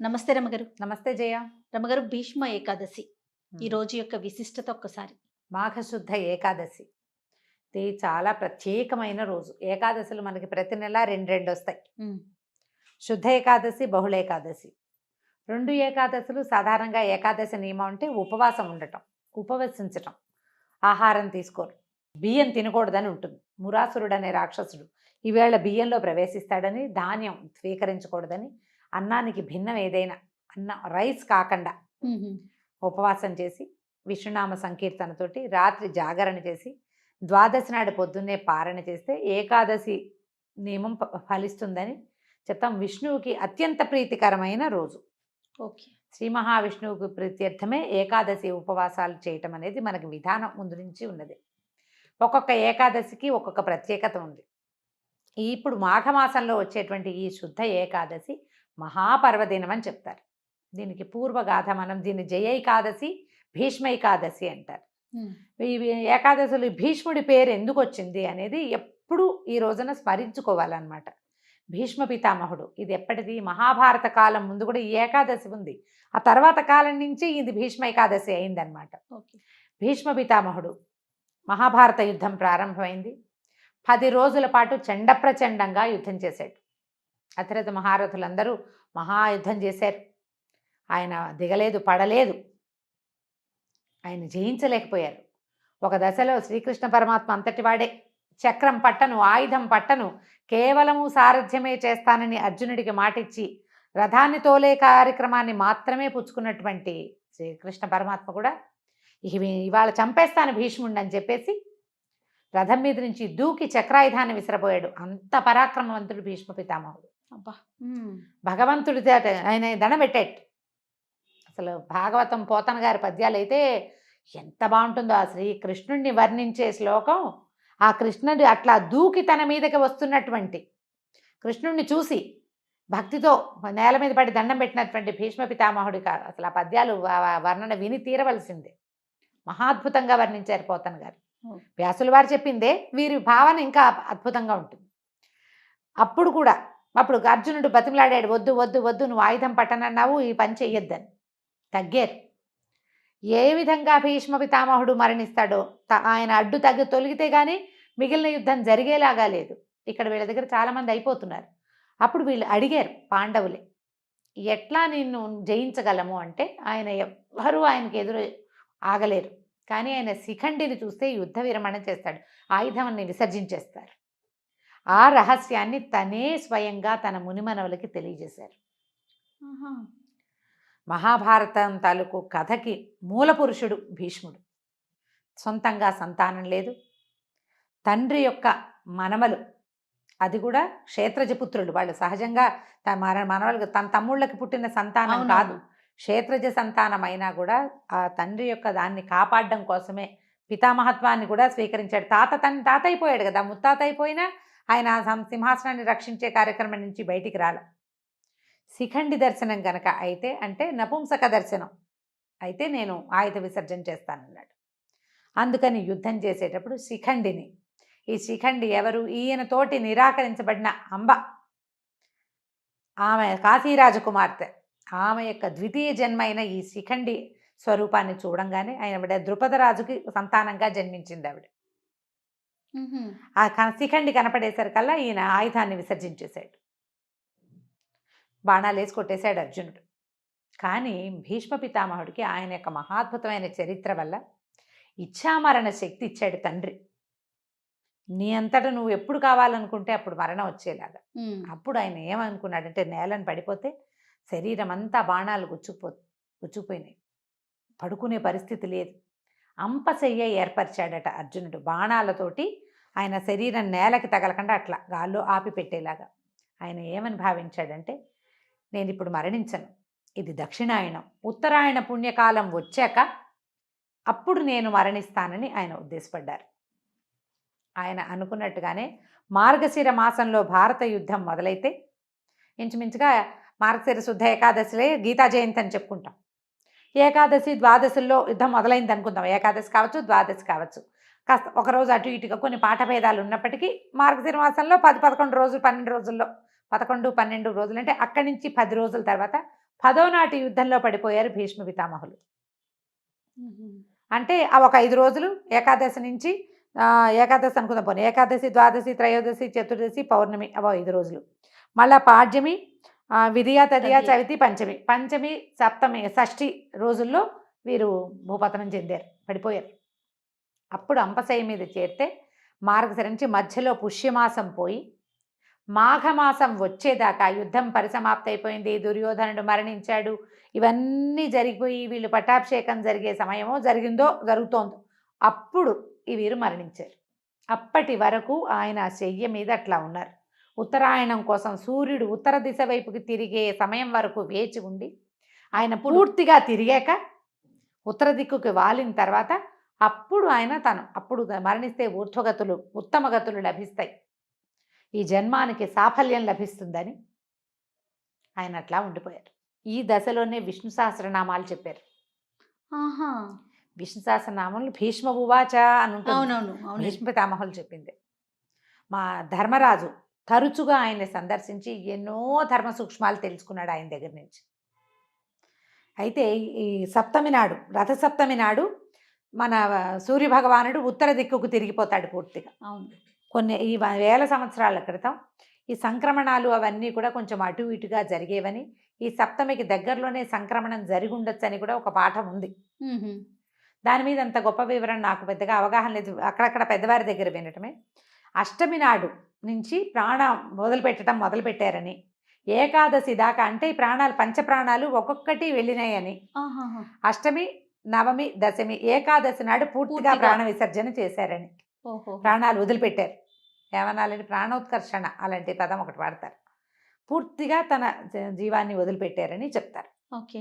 నమస్తే రమగారు. నమస్తే జయ. రమగారు, భీష్మ ఏకాదశి ఈ హ్మ్. రోజు యొక్క విశిష్టత ఒక్కసారి. మాఘశుద్ధ ఏకాదశి. ఇది చాలా ప్రత్యేకమైన రోజు. ఏకాదశులు మనకి ప్రతి నెల 2 వస్తాయి. హ్మ్. శుద్ధ ఏకాదశి, బహుళ ఏకాదశి. 2 ఏకాదశులు సాధారణంగా ఏకాదశి నియమం అంటే ఉపవాసం ఉండటం, ఉపవసించటం, ఆహారం తీసుకోరు, బియ్యం తినకూడదని ఉంటుంది. మురాసురుడు అనే రాక్షసుడు ఈవేళ బియ్యంలో ప్రవేశిస్తాడని, ధాన్యం స్వీకరించకూడదని, అన్నానికి భిన్నం ఏదైనా రైస్ కాకుండా హుహు. ఉపవాసం చేసి విష్ణునామ సంకీర్తనతోటి రాత్రి జాగరణ చేసి ద్వాదశి నాడు పొద్దున్నే పారణ చేస్తే ఏకాదశి నియమం ఫలిస్తుందని చెప్తాం. విష్ణువుకి అత్యంత ప్రీతికరమైన రోజు. ఓకే. శ్రీ మహావిష్ణువుకి ప్రీత్యర్థమే ఏకాదశి ఉపవాసాలు చేయటం అనేది మనకి విధానం ముందు నుంచి ఉన్నది. ఒక్కొక్క ఏకాదశికి ఒక్కొక్క ప్రత్యేకత ఉంది. ఇప్పుడు మాఘమాసంలో వచ్చేటువంటి ఈ శుద్ధ ఏకాదశి మహాపర్వదినం అని చెప్తారు. దీనికి పూర్వగాథ, మనం దీన్ని జయైకాదశి, భీష్మైకాదశి అంటారు. హ్మ్. ఇవి ఏకాదశులు భీష్ముడి పేరు ఎందుకు వచ్చింది అనేది ఎప్పుడు ఈ రోజున స్మరించుకోవాలన్నమాట. భీష్మ పితామహుడు, ఇది ఎప్పటిది, మహాభారత కాలం ముందు కూడా ఈ ఏకాదశి ఉంది. ఆ తర్వాత కాలం నుంచి ఇది భీష్మ ఏకాదశి అయిందనమాట. ఓకే. భీష్మ పితామహుడు, మహాభారత యుద్ధం ప్రారంభమైంది. 10 రోజుల పాటు చండప్రచండంగా యుద్ధం చేశాడు. అతిరథ మహారథులందరూ మహాయుద్ధం చేశారు. ఆయన దిగలేదు, పడలేదు, ఆయన జయించలేకపోయారు. ఒక దశలో శ్రీకృష్ణ పరమాత్మ అంతటి వాడే, చక్రం పట్టను, ఆయుధం పట్టను, కేవలము సారథ్యమే చేస్తానని అర్జునుడికి మాటిచ్చి రథాన్ని తోలే కార్యక్రమాన్ని మాత్రమే పుచ్చుకున్నటువంటి శ్రీకృష్ణ పరమాత్మ కూడా ఇవాళ చంపేస్తాను భీష్ముడిని అని చెప్పేసి రథం మీద నుంచి దూకి చక్రాయుధాన్ని విసిరబోయాడు. అంత పరాక్రమవంతుడు భీష్మ పితామహుడు. అబ్బా! హ్మ్. భగవంతుడి ఆయన దండం పెట్టాడు. అసలు భాగవతం పోతన గారి పద్యాలు అయితే ఎంత బాగుంటుందో. ఆ శ్రీకృష్ణుడిని వర్ణించే శ్లోకం, ఆ కృష్ణుడు అట్లా దూకి తన మీదకి వస్తున్నటువంటి కృష్ణుడిని చూసి భక్తితో నేల మీద పడి దండం పెట్టినటువంటి భీష్మ పితామహుడి అసలు ఆ పద్యాలు వర్ణన విని తీరవలసిందే. మహాద్భుతంగా వర్ణించారు పోతన గారు. వ్యాసుల వారు చెప్పిందే, వీరి భావన ఇంకా అద్భుతంగా ఉంటుంది. అప్పుడు అర్జునుడు బతిమలాడాడు, వద్దు వద్దు వద్దు, నువ్వు ఆయుధం పట్టనన్నావు, ఈ పని చెయ్యొద్దని. తగ్గారు. ఏ విధంగా భీష్మ పితామహుడు మరణిస్తాడో, ఆయన అడ్డు తొలగితే కానీ మిగిలిన యుద్ధం జరిగేలాగా లేదు. ఇక్కడ వీళ్ళ దగ్గర చాలామంది అయిపోతున్నారు. అప్పుడు వీళ్ళు అడిగారు పాండవులే, ఎట్లా నిన్ను జయించగలము అంటే, ఆయన ఎవ్వరూ ఆయనకి ఎదురు ఆగలేరు. కానీ ఆయన శిఖండిని చూస్తే యుద్ధ విరమణ చేస్తాడు, ఆయుధాన్ని విసర్జించేస్తారు. ఆ రహస్యాన్ని తనే స్వయంగా తన మునిమనవులకి తెలియజేశారు. మహాభారతం తాలూకు కథకి మూల పురుషుడు భీష్ముడు. సొంతంగా సంతానం లేదు. తండ్రి యొక్క మనమలు, అది కూడా క్షేత్రజపుత్రులు. వాళ్ళు సహజంగా మనవలకు, తన తమ్ముళ్ళకి పుట్టిన సంతానం కాదు, క్షేత్రజ సంతానం అయినా కూడా ఆ తండ్రి యొక్క దాన్ని కాపాడడం కోసమే పితామహత్వాన్ని కూడా స్వీకరించాడు. తాత అయిపోయాడు కదా, ముత్తాత అయిపోయినా ఆయన సింహాసనాన్ని రక్షించే కార్యక్రమం నుంచి బయటికి రాల. శిఖండి దర్శనం కనుక అయితే, అంటే నపుంసక దర్శనం అయితే నేను ఆయుధ విసర్జన చేస్తానన్నాడు. అందుకని యుద్ధం చేసేటప్పుడు శిఖండిని, ఈ శిఖండి ఎవరు, ఈయనతోటి నిరాకరించబడిన అంబ, ఆమె కాశీరాజకుమార్తె, ఆమె యొక్క ద్వితీయ జన్మ అయిన ఈ శిఖండి స్వరూపాన్ని చూడంగానే ఆయన ద్రుపదరాజుకి సంతానంగా జన్మించింది ఆవిడ. ఆ శిఖండి కనపడేసరికల్లా ఈయన ఆయుధాన్ని విసర్జించేశాడు. బాణాలు వేసి కొట్టేశాడు అర్జునుడు. కానీ భీష్మ పితామహుడికి ఆయన యొక్క మహాద్భుతమైన చరిత్ర వల్ల ఇచ్ఛామరణ శక్తి ఇచ్చాడు తండ్రి. నీ అంతటా నువ్వు ఎప్పుడు కావాలనుకుంటే అప్పుడు మరణం వచ్చేలాగా. అప్పుడు ఆయన ఏమనుకున్నాడంటే, నేలను పడిపోతే శరీరం అంతా బాణాలు గుచ్చుకుపోయినాయి, పడుకునే పరిస్థితి లేదు. అంపశయ్య ఏర్పరిచాడట అర్జునుడు. బాణాలతోటి ఆయన శరీరం నేలకి తగలకుండా అట్లా గాల్లో ఆపి పెట్టేలాగా. ఆయన ఏమని భావించాడంటే, నేను ఇప్పుడు మరణించను, ఇది దక్షిణాయనం, ఉత్తరాయణ పుణ్యకాలం వచ్చాక అప్పుడు నేను మరణిస్తానని ఆయన ఉద్దేశపడ్డారు. ఆయన అనుకున్నట్టుగానే మార్గశిర మాసంలో భారత యుద్ధం మొదలైతే, ఇంచుమించుగా మార్గశిర శుద్ధ ఏకాదశిలే గీతా జయంతి అని చెప్పుకుంటాం. ఏకాదశి ద్వాదశుల్లో యుద్ధం మొదలైంది అనుకుందాం. ఏకాదశి కావచ్చు, ద్వాదశి కావచ్చు. కాస్త ఒకరోజు అటు ఇటుగా కొన్ని పాఠభేదాలు ఉన్నప్పటికీ మార్గశిర మాసంలో 10, 11 రోజులు, 12 రోజుల్లో 11, 12 రోజులు అంటే అక్కడి నుంచి 10 రోజుల తర్వాత 10వ నాటి యుద్ధంలో పడిపోయారు భీష్మ పితామహులు. అంటే ఆ ఒక 5 రోజులు ఏకాదశి నుంచి ఏకాదశి అనుకుందాం పోనీ, ఏకాదశి, ద్వాదశి, త్రయోదశి, చతుర్దశి, పౌర్ణమి అవో 5 రోజులు. మళ్ళా పాడ్యమి, విధియ, తదియ, తదియ. చవితి, పంచమి, పంచమి, సప్తమి, షష్ఠి రోజుల్లో వీరు భూపతనం చెందారు, పడిపోయారు. అప్పుడు అంపశయ్య మీద చేరితే మార్గశిర నుంచి మధ్యలో పుష్యమాసం పోయి మాఘమాసం వచ్చేదాకా యుద్ధం పరిసమాప్తి అయిపోయింది, దుర్యోధనుడు మరణించాడు, ఇవన్నీ జరిగిపోయి వీళ్ళు పట్టాభిషేకం జరిగే సమయమో జరుగుతోందో అప్పుడు ఈ వీరు మరణించారు. అప్పటి వరకు ఆయన శయ్య మీద అట్లా ఉన్నారు. ఉత్తరాయణం కోసం సూర్యుడు ఉత్తర దిశ వైపుకి తిరిగే సమయం వరకు వేచి ఉండి ఆయన పూర్తిగా తిరిగాక ఉత్తర దిక్కుకి వాలిన తర్వాత అప్పుడు ఆయన అప్పుడు మరణిస్తే ఊర్ధ్వగతులు, ఉత్తమ గతులు లభిస్తాయి, ఈ జన్మానికి సాఫల్యం లభిస్తుందని ఆయన అట్లా ఉండిపోయారు. ఈ దశలోనే విష్ణు సహస్రనామాలు చెప్పారు. ఆహా, విష్ణు సహస్రనామాలు భీష్మ ఉవాచ అని ఉంటుంది. అవునవును, భీష్మ పితామహులు చెప్పింది. మా ధర్మరాజు తరచుగా ఆయన్ని సందర్శించి ఎన్నో ధర్మ సూక్ష్మాలు తెలుసుకున్నాడు ఆయన దగ్గర నుంచి. అయితే ఈ సప్తమి నాడు, రథసప్తమి నాడు మన సూర్యభగవానుడు ఉత్తర దిక్కుకు తిరిగిపోతాడు పూర్తిగా. అవును. కొన్ని ఈ వేల సంవత్సరాల క్రితం ఈ సంక్రమణాలు అవన్నీ కూడా కొంచెం అటు ఇటుగా జరిగేవని, ఈ సప్తమికి దగ్గరలోనే సంక్రమణం జరిగి ఉండొచ్చు అని కూడా ఒక పాఠం ఉంది. దాని మీద అంత గొప్ప వివరణ నాకు పెద్దగా అవగాహన లేదు, అక్కడక్కడ పెద్దవారి దగ్గర వినటమే. అష్టమి నాడు నుంచి ప్రాణం మొదలుపెట్టారని, ఏకాదశి దాకా అంటే ఈ ప్రాణాలు పంచప్రాణాలు ఒక్కొక్కటి వెళ్ళినాయని, అష్టమి, నవమి, దశమి, ఏకాదశి నాడు పూర్తిగా ప్రాణ విసర్జన చేశారని, ప్రాణాలు వదిలిపెట్టారు. ఏమనాలని, ప్రాణోత్కర్షణ అలాంటి పదం ఒకటి వాడతారు. పూర్తిగా తన జీవాన్ని వదిలిపెట్టారని చెప్తారు. ఓకే.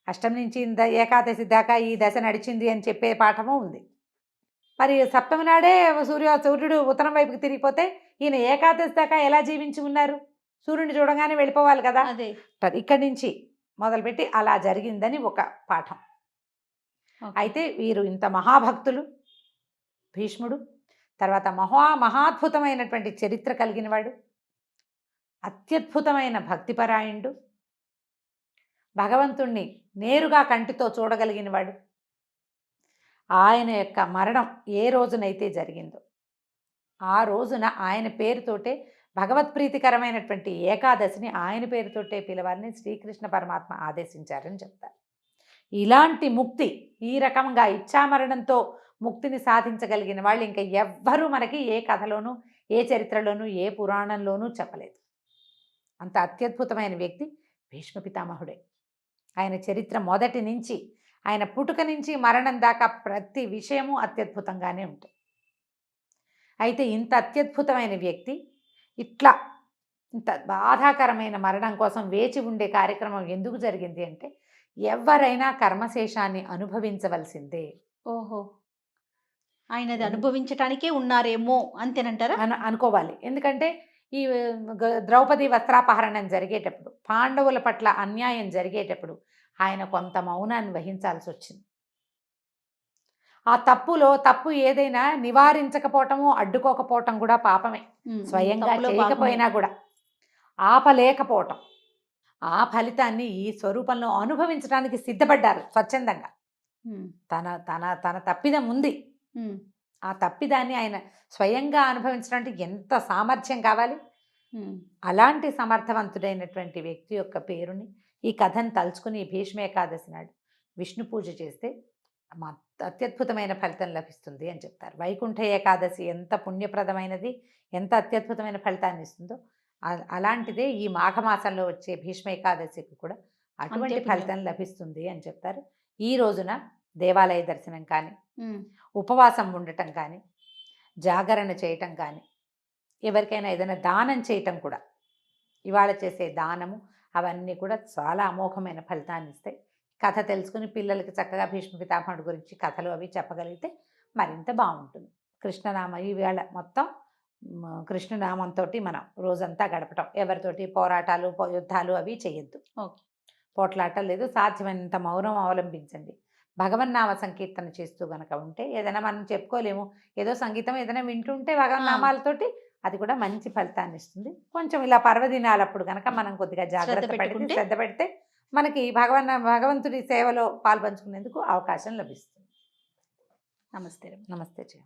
అష్టమి నుంచి ఏకాదశి దాకా ఈ దశ నడిచింది అని చెప్పే పాఠము ఉంది. మరి సప్తమి నాడే సూర్యుడు ఉత్తరం వైపుకి తిరిగిపోతే ఈయన ఏకాదశి దాకా ఎలా జీవించి ఉన్నారు? సూర్యుడిని చూడగానే వెళ్ళిపోవాలి కదా. అదే ఇక్కడి నుంచి మొదలుపెట్టి అలా జరిగిందని ఒక పాఠం. అయితే వీరు ఇంత మహాభక్తులు భీష్ముడు, తర్వాత మహాద్భుతమైనటువంటి చరిత్ర కలిగినవాడు, అత్యద్భుతమైన భక్తిపరాయణుడు, భగవంతుణ్ణి నేరుగా కంటితో చూడగలిగినవాడు. ఆయన యొక్క మరణం ఏ రోజునైతే జరిగిందో ఆ రోజున ఆయన పేరుతోటే భగవత్ప్రీతికరమైనటువంటి ఏకాదశిని ఆయన పేరుతోటే పిలవాలని శ్రీకృష్ణ పరమాత్మ ఆదేశించారని చెప్తారు. ఇలాంటి ముక్తి, ఈ రకంగా ఇచ్ఛామరణంతో ముక్తిని సాధించగలిగిన వాళ్ళు ఇంకా ఎవ్వరూ మనకి ఏ కథలోనూ, ఏ చరిత్రలోనూ, ఏ పురాణంలోనూ చెప్పలేదు. అంత అత్యద్భుతమైన వ్యక్తి భీష్మ పితామహుడే. ఆయన చరిత్ర మొదటి నుంచి, ఆయన పుట్టుక నుంచి మరణం దాకా ప్రతి విషయము అత్యద్భుతంగానే ఉంటుంది. అయితే ఇంత అత్యద్భుతమైన వ్యక్తి ఇంత బాధాకరమైన మరణం కోసం వేచి ఉండే కార్యక్రమం ఎందుకు జరిగింది అంటే, ఎవరైనా కర్మశేషాన్ని అనుభవించవలసిందే. ఓహో, ఆయనది అనుభవించటానికే ఉన్నారేమో అంతేనంటారా? అనుకోవాలి. ఎందుకంటే ఈ ద్రౌపది వస్త్రాపహరణం జరిగేటప్పుడు, పాండవుల పట్ల అన్యాయం జరిగేటప్పుడు ఆయన కొంత మౌనాన్ని వహించాల్సి వచ్చింది. ఆ తప్పు ఏదైనా నివారించకపోవటము, అడ్డుకోకపోవటం కూడా పాపమే. స్వయంగా చేయకపోయినా కూడా ఆపలేకపోవటం, ఆ ఫలితాన్ని ఈ స్వరూపంలో అనుభవించడానికి సిద్ధపడ్డారు స్వచ్ఛందంగా. తన తన తన తప్పిదం ఉంది, ఆ తప్పిదాన్ని ఆయన స్వయంగా అనుభవించడానికి ఎంత సామర్థ్యం కావాలి. అలాంటి సమర్థవంతుడైనటువంటి వ్యక్తి యొక్క పేరుని, ఈ కథను తలుచుకుని భీష్మ ఏకాదశి నాడు విష్ణు పూజ చేస్తే అత్యద్భుతమైన ఫలితం లభిస్తుంది అని చెప్తారు. వైకుంఠ ఏకాదశి ఎంత పుణ్యప్రదమైనది, ఎంత అత్యద్భుతమైన ఫలితాన్ని ఇస్తుందో అలాంటిదే ఈ మాఘమాసంలో వచ్చే భీష్మ ఏకాదశికి కూడా అటువంటి ఫలితం లభిస్తుంది అని చెప్తారు. ఈ రోజున దేవాలయ దర్శనం కానీ, ఉపవాసం ఉండటం కానీ, జాగరణ చేయటం కానీ, ఎవరికైనా ఏదైనా దానం చేయటం కూడా, ఇవాళ చేసే దానము అవన్నీ కూడా చాలా అమోఘమైన ఫలితాన్ని ఇస్తాయి. కథ తెలుసుకుని పిల్లలకి చక్కగా భీష్మ పితామహుడి గురించి కథలు అవి చెప్పగలిగితే మరింత బాగుంటుంది. కృష్ణనామ ఈవేళ మొత్తం కృష్ణనామంతో మనం రోజంతా గడపటం, ఎవరితోటి పోరాటాలు యుద్ధాలు అవి చేయొద్దు. ఓకే, పోట్లాటలు లేదు, సాధ్యమైనంత మౌనం అవలంబించండి. భగవన్నామ సంకీర్తన చేస్తూ గనక ఉంటే, ఏదైనా మనం చెప్పుకోలేము, ఏదో సంగీతం ఏదైనా వింటుంటే భగవన్నామాలతోటి అది కూడా మంచి ఫలితాన్ని ఇస్తుంది. కొంచెం ఇలా పర్వదినాలప్పుడు కనుక మనం కొద్దిగా జాగ్రత్త పడితే, శ్రద్ధ పెడితే మనకి భగవంతుడి సేవలో పాల్పంచుకునేందుకు అవకాశం లభిస్తుంది. నమస్తే రమ్య. నమస్తే జయ.